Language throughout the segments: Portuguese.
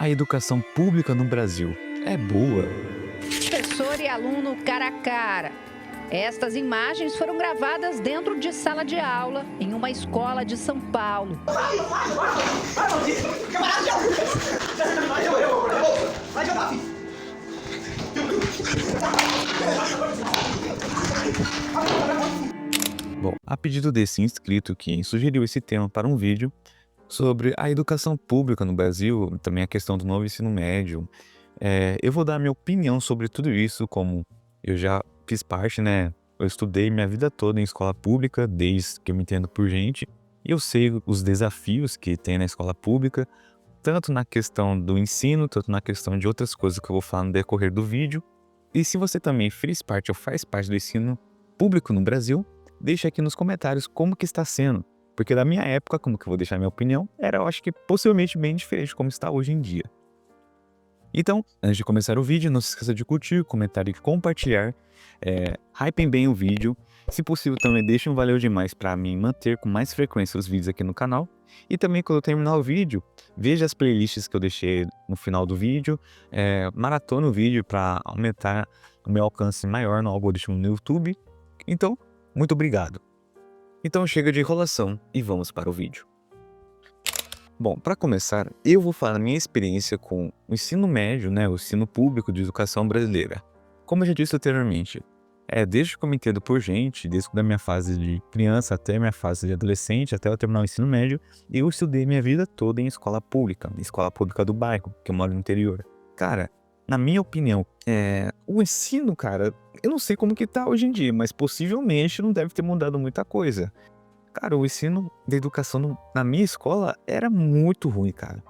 A educação pública no Brasil é boa? Professor e aluno cara a cara. Estas imagens foram gravadas dentro de sala de aula em uma escola de São Paulo. Bom, a pedido desse inscrito que sugeriu esse tema para um vídeo sobre a educação pública no Brasil, também a questão do novo ensino médio, eu vou dar a minha opinião sobre tudo isso, como eu já fiz parte, né? Eu estudei minha vida toda em escola pública, desde que eu me entendo por gente, e eu sei os desafios que tem na escola pública, tanto na questão do ensino, tanto na questão de outras coisas que eu vou falar no decorrer do vídeo. E se você também fez parte ou faz parte do ensino público no Brasil, deixa aqui nos comentários como que está sendo. Porque da minha época, como que eu vou deixar minha opinião, era, eu acho que possivelmente bem diferente de como está hoje em dia. Então, antes de começar o vídeo, não se esqueça de curtir, comentar e compartilhar. Hypem bem o vídeo. Se possível, também deixem um valeu demais para mim manter com mais frequência os vídeos aqui no canal. E também, quando eu terminar o vídeo, veja as playlists que eu deixei no final do vídeo. Maratona o vídeo para aumentar o meu alcance maior no algoritmo no YouTube. Então, muito obrigado. Então chega de enrolação e vamos para o vídeo. Bom, para começar, eu vou falar a minha experiência com o ensino médio, né, o ensino público de educação brasileira. Como eu já disse anteriormente, desde que eu me entendo por gente, desde a minha fase de criança até a minha fase de adolescente, até eu terminar o ensino médio, eu estudei minha vida toda em escola pública do bairro, que eu moro no interior. Cara, na minha opinião, o ensino, cara, eu não sei como que tá hoje em dia, mas possivelmente não deve ter mudado muita coisa. Cara, o ensino da educação na minha escola era muito ruim, cara.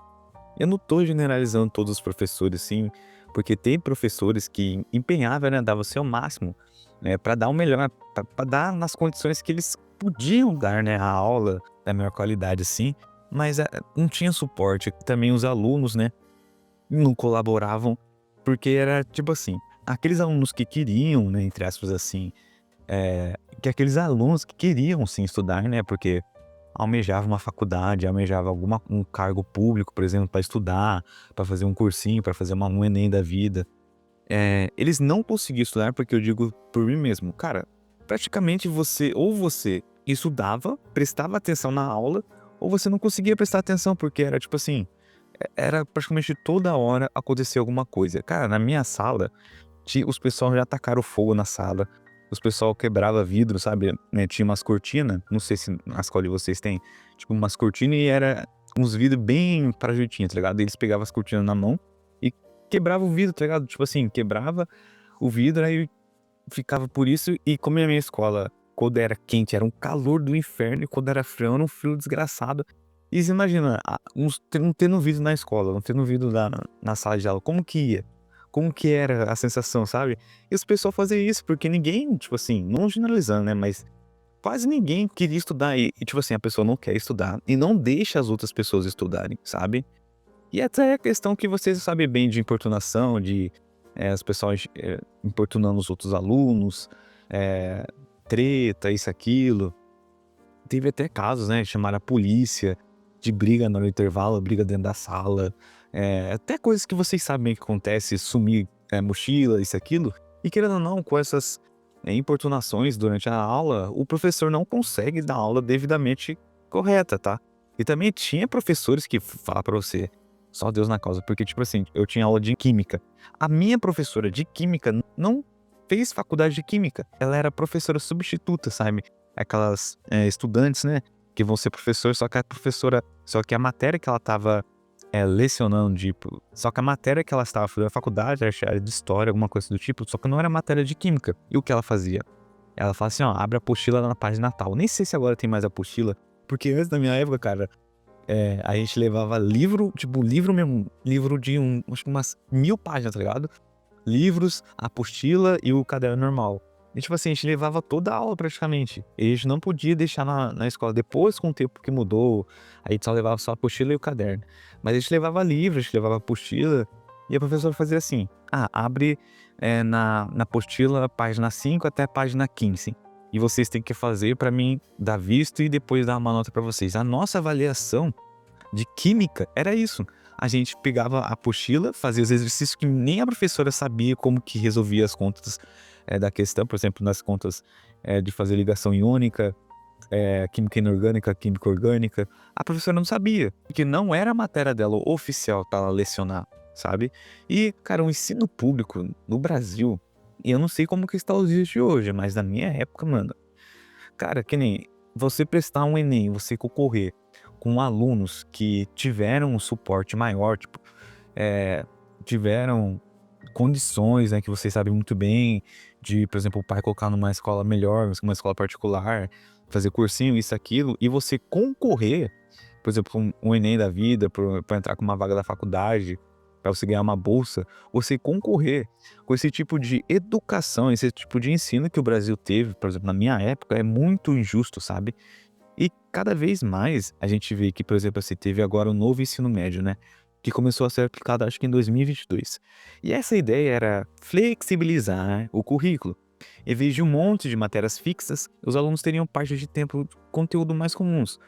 Eu não tô generalizando todos os professores, assim, porque tem professores que empenhavam, né, davam o seu máximo, né, para dar o melhor, para dar nas condições que eles podiam dar, né, a aula da melhor qualidade, assim, mas não tinha suporte. Também os alunos, né, não colaboravam, porque era tipo assim, aqueles alunos que queriam, né, entre aspas assim, que aqueles alunos que queriam sim estudar, né, porque almejava uma faculdade, almejava um cargo público, por exemplo, para estudar, para fazer um cursinho, para fazer um Enem da vida. Eles não conseguiam estudar, porque eu digo por mim mesmo, cara, praticamente você estudava, prestava atenção na aula, ou você não conseguia prestar atenção, porque era tipo assim, era praticamente toda hora acontecer alguma coisa. Cara, na minha sala, os pessoal já tacaram fogo na sala, os pessoal quebrava vidro, sabe, né, tinha umas cortinas, não sei se na escola de vocês tem, tipo umas cortinas e era uns vidros bem pra jeitinho, tá ligado? Eles pegavam as cortinas na mão e quebrava o vidro, tá ligado? Tipo assim, quebrava o vidro, aí ficava por isso. E como a minha escola, quando era quente, era um calor do inferno, e quando era frio, era um frio desgraçado. E você imagina, não tendo vidro na escola, não tendo vidro na sala de aula, como que ia? Como que era a sensação, sabe? E os pessoal faziam isso, porque ninguém, tipo assim, não generalizando, né, mas quase ninguém queria estudar. Tipo assim, a pessoa não quer estudar e não deixa as outras pessoas estudarem, sabe? E até a questão que você sabe bem de importunação, as pessoas importunando os outros alunos, treta, isso, aquilo. Teve até casos, né, chamaram a polícia, de briga no intervalo, briga dentro da sala, até coisas que vocês sabem que acontece, sumir mochila, isso, aquilo. E querendo ou não, com essas importunações durante a aula, o professor não consegue dar aula devidamente correta, tá? E também tinha professores que falam pra você, só Deus na causa, porque tipo assim, eu tinha aula de química. A minha professora de química não fez faculdade de química, ela era professora substituta, sabe? Aquelas estudantes, né, que vão ser professor, só que a matéria que ela estava lecionando, tipo, só que a matéria que ela estava fazendo na faculdade era de história, alguma coisa do tipo, só que não era matéria de química. E o que ela fazia? Ela fala assim, ó, abre a apostila na página tal. Nem sei se agora tem mais apostila, porque antes da minha época, cara, a gente levava livro, tipo, livro mesmo, livro de acho que umas 1000 páginas, tá ligado? Livros, apostila e o caderno normal. E tipo assim, a gente levava toda a aula praticamente. E a gente não podia deixar na escola. Depois, com o tempo que mudou, a gente só levava só a apostila e o caderno. Mas a gente levava livro, a gente levava apostila. E a professora fazia assim, abre na apostila página 5 até a página 15. E vocês têm que fazer pra mim dar visto e depois dar uma nota pra vocês. A nossa avaliação de química era isso. a gente pegava a apostila, fazia os exercícios que nem a professora sabia como que resolvia as contas da questão, por exemplo, nas contas de fazer ligação iônica, química inorgânica, química orgânica. A professora não sabia, porque não era a matéria dela oficial para ela lecionar, sabe? E, cara, o ensino público no Brasil, e eu não sei como que está os dias de hoje, mas na minha época, mano, cara, que nem você prestar um Enem, você concorrer com alunos que tiveram um suporte maior, tipo, tiveram condições, né, que vocês sabem muito bem, de, por exemplo, o pai colocar numa escola melhor, uma escola particular, fazer cursinho, isso, aquilo, e você concorrer, por exemplo, um Enem da vida, para entrar com uma vaga da faculdade, para você ganhar uma bolsa, você concorrer com esse tipo de educação, esse tipo de ensino que o Brasil teve, por exemplo, na minha época, é muito injusto, sabe? E cada vez mais a gente vê que, por exemplo, assim, teve agora o novo ensino médio, né? Que começou a ser aplicado, acho que em 2022. E essa ideia era flexibilizar o currículo. Em vez de um monte de matérias fixas, os alunos teriam parte de tempo conteúdo mais comuns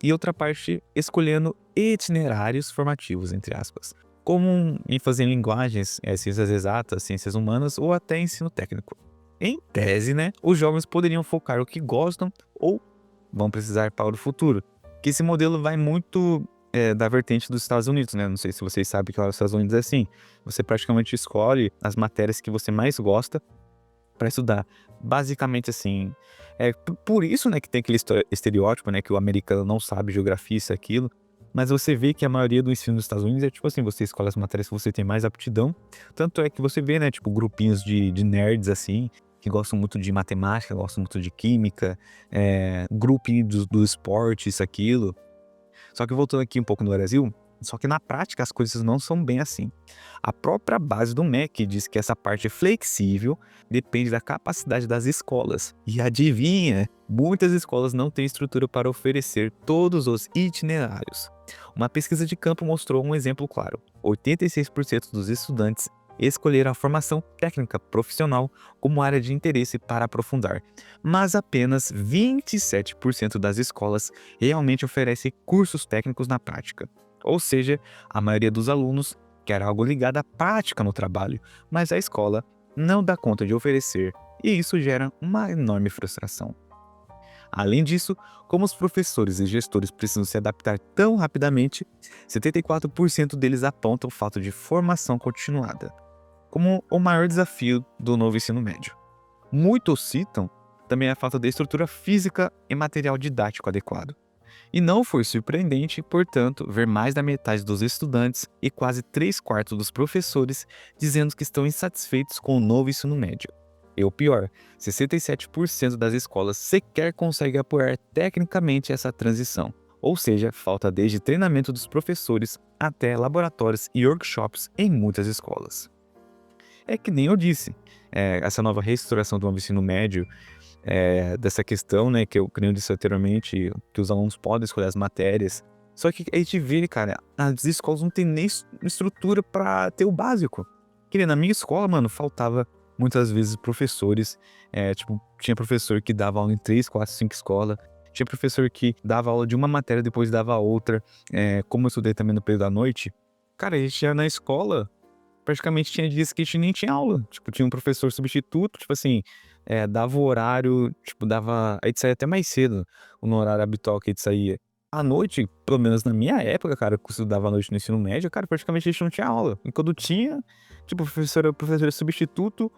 e outra parte escolhendo itinerários formativos, entre aspas, como ênfase em linguagens, ciências exatas, ciências humanas ou até ensino técnico. Em tese, né, os jovens poderiam focar o que gostam ou vão precisar para o futuro. Que esse modelo vai muito da vertente dos Estados Unidos, né? Não sei se vocês sabem que lá nos Estados Unidos é assim. Você praticamente escolhe as matérias que você mais gosta para estudar. Basicamente assim. Por isso, né, que tem aquele estereótipo, né, que o americano não sabe geografia, isso, aquilo. Mas você vê que a maioria do ensino dos Estados Unidos é tipo assim, você escolhe as matérias que você tem mais aptidão. Tanto é que você vê, né, tipo, grupinhos de nerds, assim, que gostam muito de matemática, gostam muito de química, grupinho do esporte, isso, aquilo. Só que voltando aqui um pouco no Brasil, só que na prática as coisas não são bem assim. A própria base do MEC diz que essa parte flexível depende da capacidade das escolas. E adivinha, muitas escolas não têm estrutura para oferecer todos os itinerários. Uma pesquisa de campo mostrou um exemplo claro. 86% dos estudantes escolheram a formação técnica profissional como área de interesse para aprofundar, mas apenas 27% das escolas realmente oferecem cursos técnicos na prática. Ou seja, a maioria dos alunos quer algo ligado à prática no trabalho, mas a escola não dá conta de oferecer, e isso gera uma enorme frustração. Além disso, como os professores e gestores precisam se adaptar tão rapidamente, 74% deles apontam o fato de formação continuada como o maior desafio do novo ensino médio. Muitos citam também a falta de estrutura física e material didático adequado. E não foi surpreendente, portanto, ver mais da metade dos estudantes e quase 3/4 dos professores dizendo que estão insatisfeitos com o novo ensino médio. E o pior, 67% das escolas sequer conseguem apoiar tecnicamente essa transição. Ou seja, falta desde treinamento dos professores até laboratórios e workshops em muitas escolas. É que nem eu disse, essa nova reestruturação do novo ensino médio, dessa questão, né, que nem eu disse anteriormente, que os alunos podem escolher as matérias. Só que a gente vê, cara, as escolas não têm nem estrutura para ter o básico. Que nem na minha escola, mano, faltava muitas vezes professores, tipo, tinha professor que dava aula em 3, 4, 5 escolas, tinha professor que dava aula de uma matéria, depois dava outra, como eu estudei também no período da noite, cara, a gente ia na escola, praticamente tinha dias que a gente nem tinha aula. Tipo, tinha um professor substituto, tipo assim, dava o horário, tipo, dava. A gente saía até mais cedo, no horário habitual que a gente saía. À noite, pelo menos na minha época, cara, que eu estudava à noite no ensino médio, cara, praticamente a gente não tinha aula. E quando tinha, tipo, o professor substituto,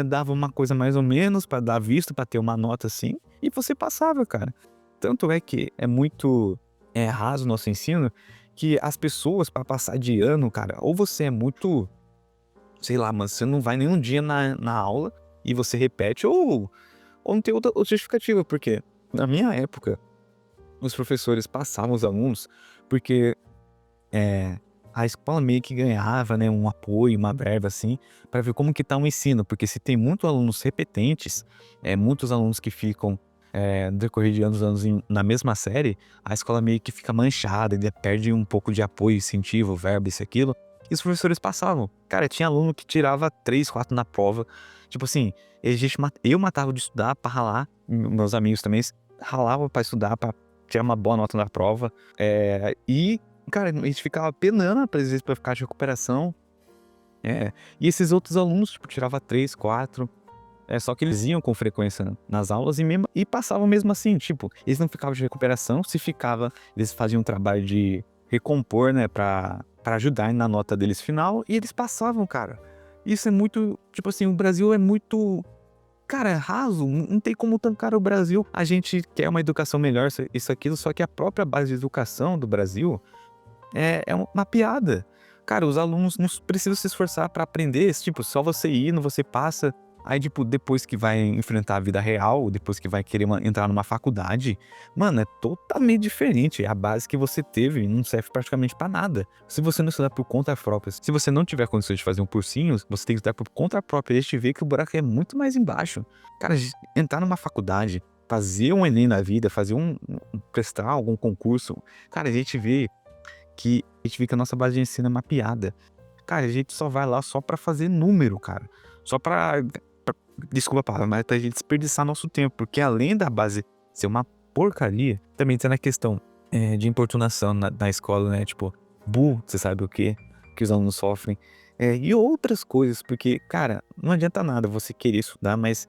dava uma coisa mais ou menos pra dar visto, pra ter uma nota assim, e você passava, cara. Tanto é que é muito raso o nosso ensino, que as pessoas, pra passar de ano, cara, ou você é muito, sei lá, mas você não vai nenhum dia na aula e você repete, ou não tem outra justificativa, porque na minha época, os professores passavam os alunos porque a escola meio que ganhava, né, um apoio, uma verba assim, para ver como que tá o ensino, porque se tem muitos alunos repetentes, muitos alunos que ficam no decorrer de anos na mesma série, a escola meio que fica manchada, ainda perde um pouco de apoio, incentivo, verba, isso e aquilo. E os professores passavam. Cara, tinha aluno que tirava 3, 4 na prova. Tipo assim, eu matava de estudar pra ralar. Meus amigos também ralavam pra estudar, pra tirar uma boa nota na prova. E cara, a gente ficava penando, às vezes, pra ficar de recuperação. É, e esses outros alunos, tipo, tirava 3, 4. Só que eles iam com frequência nas aulas e passavam mesmo assim, tipo, eles não ficavam de recuperação, se ficava, eles faziam um trabalho de recompor, né, pra ajudar na nota deles final, e eles passavam, cara. Isso é muito, tipo assim, o Brasil é muito, cara, é raso, não tem como tancar o Brasil. A gente quer uma educação melhor, isso, aquilo, só que a própria base de educação do Brasil é uma piada. Cara, os alunos não precisam se esforçar pra aprender, tipo, só você indo, você passa. Aí, tipo, depois que vai enfrentar a vida real, depois que vai querer entrar numa faculdade, mano, é totalmente diferente. A base que você teve não serve praticamente pra nada. Se você não estudar por conta própria, se você não tiver condições de fazer um cursinho, você tem que estudar por conta própria. E a gente vê que o buraco é muito mais embaixo. Cara, entrar numa faculdade, fazer um Enem na vida, fazer prestar algum concurso, cara, a gente vê que a nossa base de ensino é mapeada. Cara, a gente só vai lá só pra fazer número, cara. Só desculpa a palavra, mas pra gente desperdiçar nosso tempo. Porque além da base ser uma porcaria, também tem a questão de importunação na escola, né? Tipo, você sabe o quê? Que os alunos sofrem. E outras coisas, porque, cara, não adianta nada você querer estudar, mas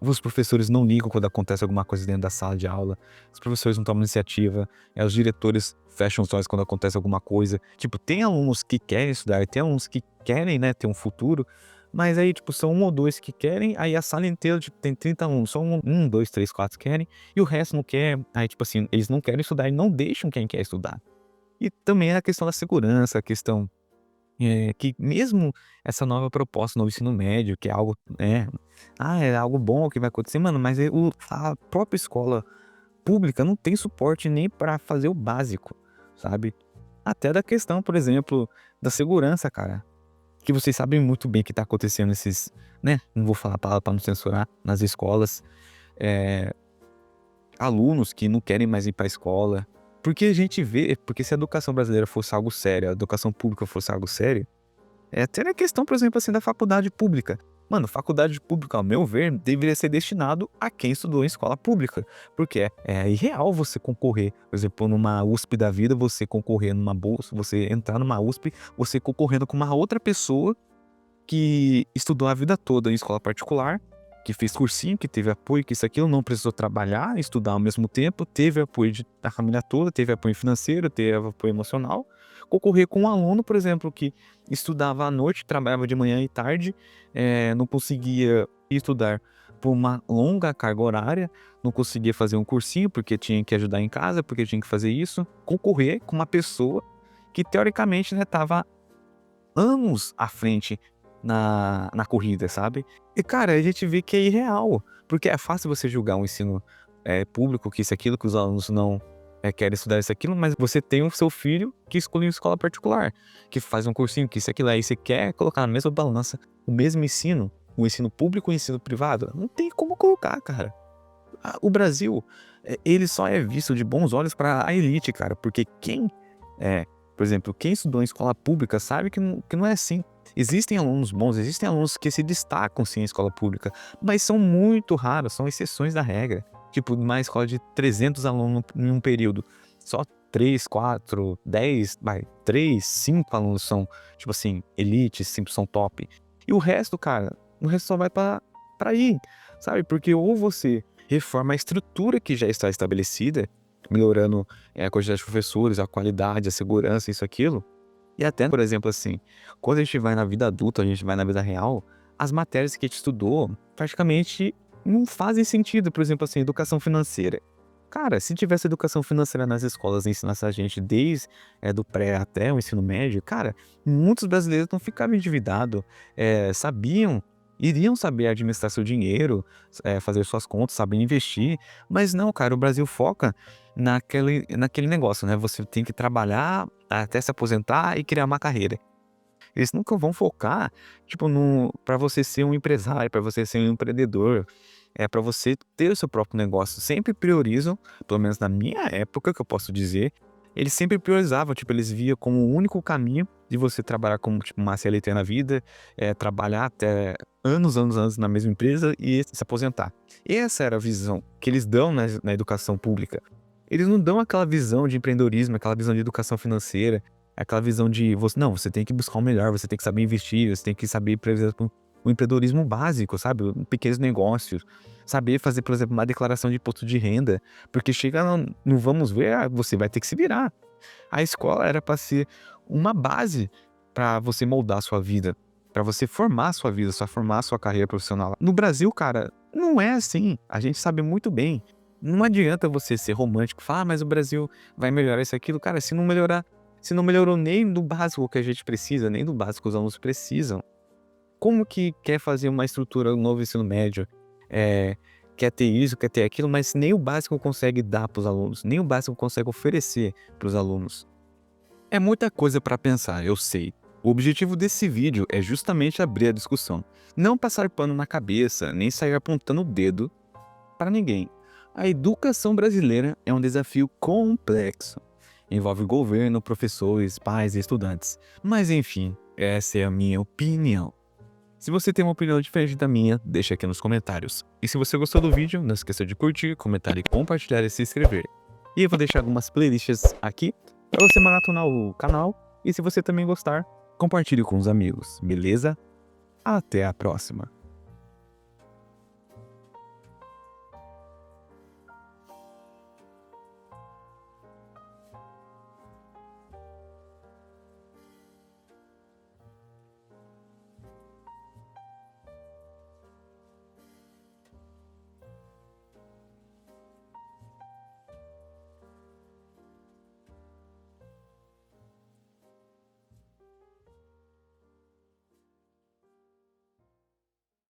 os professores não ligam quando acontece alguma coisa dentro da sala de aula. Os professores não tomam iniciativa. Os diretores fecham os olhos quando acontece alguma coisa. Tipo, tem alunos que querem estudar, tem alunos que querem, né, ter um futuro, mas aí, tipo, são 1 ou 2 que querem, aí a sala inteira, tipo, tem 30 alunos, só 1, 2, 3, 4 querem, e o resto não quer. Aí, tipo assim, eles não querem estudar e não deixam quem quer estudar. E também é a questão da segurança, a questão que mesmo essa nova proposta, novo ensino médio, que é algo, é algo bom que vai acontecer, mano, mas a própria escola pública não tem suporte nem pra fazer o básico, sabe? Até da questão, por exemplo, da segurança, cara. Que vocês sabem muito bem que tá acontecendo né? Não vou falar a palavra pra não censurar, nas escolas. É, alunos que não querem mais ir pra escola. Porque a gente vê, porque se a educação brasileira fosse algo sério, a educação pública fosse algo sério, até na questão, por exemplo, assim, da faculdade pública. Mano, faculdade pública, ao meu ver, deveria ser destinado a quem estudou em escola pública. Porque é irreal você concorrer, por exemplo, numa USP da vida, você concorrer numa bolsa, você entrar numa USP, você concorrendo com uma outra pessoa que estudou a vida toda em escola particular, que fez cursinho, que teve apoio, que isso aquilo, não precisou trabalhar, estudar ao mesmo tempo, teve apoio da família toda, teve apoio financeiro, teve apoio emocional. Concorrer com um aluno, por exemplo, que estudava à noite, trabalhava de manhã e tarde, não conseguia estudar por uma longa carga horária, não conseguia fazer um cursinho porque tinha que ajudar em casa, porque tinha que fazer isso. Concorrer com uma pessoa que, teoricamente, né, estava anos à frente na corrida, sabe? E, cara, a gente vê que é irreal, porque é fácil você julgar um ensino público, que isso, aquilo, que os alunos não querem estudar isso, aquilo, mas você tem o seu filho que escolhe uma escola particular, que faz um cursinho, que isso, aquilo, aí você quer colocar na mesma balança o mesmo ensino, o ensino público e o ensino privado? Não tem como colocar, cara. O Brasil, ele só é visto de bons olhos para a elite, cara, porque por exemplo, quem estudou em escola pública sabe que não é assim. Existem alunos bons, existem alunos que se destacam sim em escola pública, mas são muito raros, são exceções da regra. Tipo, numa escola de 300 alunos em um período, só 3, 4, 10, 3, 5 alunos são, tipo assim, elite, sempre são top. E o resto, cara, o resto só vai pra ir, sabe? Porque ou você reforma a estrutura que já está estabelecida, melhorando a quantidade de professores, a qualidade, a segurança, isso, aquilo. E até, por exemplo, assim, quando a gente vai na vida adulta, a gente vai na vida real, as matérias que a gente estudou praticamente não fazem sentido. Por exemplo, assim, educação financeira. Cara, se tivesse educação financeira nas escolas e ensinasse a gente desde do pré até o ensino médio, cara, muitos brasileiros não ficavam endividados, iriam saber administrar seu dinheiro, fazer suas contas, saber investir, mas não, cara, o Brasil foca naquele negócio, né? Você tem que trabalhar até se aposentar e criar uma carreira. Eles nunca vão focar, tipo, para você ser um empresário, para você ser um empreendedor, para você ter o seu próprio negócio. Sempre priorizam, pelo menos na minha época, que eu posso dizer, eles sempre priorizavam, tipo, eles via como o único caminho de você trabalhar como, tipo, uma CLT na vida, trabalhar até anos na mesma empresa e se aposentar. Essa era a visão que eles dão na educação pública. Eles não dão aquela visão de empreendedorismo, aquela visão de educação financeira, aquela visão de você, não, você tem que buscar o melhor, você tem que saber investir, você tem que saber, por exemplo, o empreendedorismo básico, sabe? Pequenos negócios, saber fazer, por exemplo, uma declaração de imposto de renda, porque chega no vamos ver, você vai ter que se virar. A escola era para ser uma base para você moldar a sua vida, para você formar a sua vida, formar a sua carreira profissional. No Brasil, cara, não é assim. A gente sabe muito bem. Não adianta você ser romântico, falar, mas o Brasil vai melhorar isso aquilo. Cara, se não melhorar, se não melhorou nem do básico que a gente precisa, nem do básico que os alunos precisam, como que quer fazer uma estrutura, um novo ensino médio, quer ter isso, quer ter aquilo, mas nem o básico consegue dar para os alunos, nem o básico consegue oferecer para os alunos. É muita coisa para pensar, eu sei. O objetivo desse vídeo é justamente abrir a discussão. Não passar pano na cabeça, nem sair apontando o dedo para ninguém. A educação brasileira é um desafio complexo. Envolve governo, professores, pais e estudantes. Mas enfim, essa é a minha opinião. Se você tem uma opinião diferente da minha, deixa aqui nos comentários. E se você gostou do vídeo, não esqueça de curtir, comentar e compartilhar e se inscrever. E eu vou deixar algumas playlists aqui para você maratonar o canal. E se você também gostar, compartilhe com os amigos, beleza? Até a próxima!